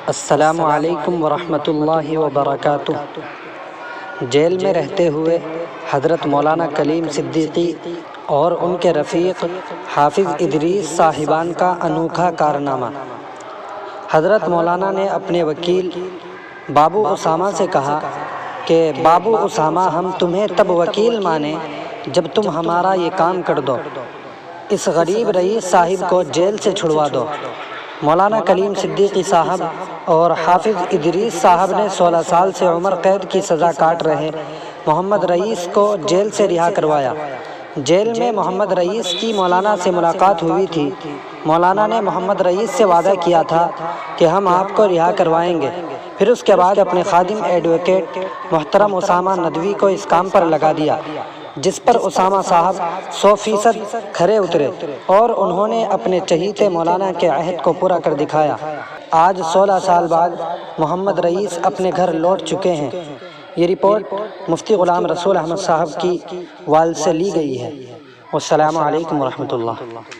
السلام علیکم ورحمۃ اللہ وبرکاتہ۔ جیل میں رہتے ہوئے حضرت مولانا کلیم صدیقی اور ان کے رفیق حافظ ادریس صاحبان کا انوکھا کارنامہ۔ حضرت مولانا نے اپنے وکیل بابو اسامہ سے کہا کہ بابو اسامہ، ہم تمہیں تب وکیل مانیں جب تم ہمارا یہ کام کر دو، اس غریب رئیس صاحب کو جیل سے چھڑوا دو۔ مولانا کلیم صدیقی صاحب اور حافظ ادریس صاحب نے 16 سال سے عمر قید کی سزا کاٹ رہے محمد رئیس کو جیل سے رہا کروایا۔ جیل میں محمد رئیس کی مولانا سے ملاقات ہوئی تھی۔ مولانا نے محمد رئیس سے وعدہ کیا تھا کہ ہم آپ کو رہا کروائیں گے۔ پھر اس کے بعد اپنے خادم ایڈوکیٹ محترم اسامہ ندوی کو اس کام پر لگا دیا، جس پر اسامہ صاحب 100% کھرے اترے اور انہوں نے اپنے چہیتے مولانا کے عہد کو پورا کر دکھایا۔ آج 16 سال بعد محمد رئیس اپنے گھر لوٹ چکے ہیں۔ یہ رپورٹ مفتی غلام رسول احمد صاحب کی والد سے لی گئی ہے۔ والسلام علیکم ورحمۃ اللہ۔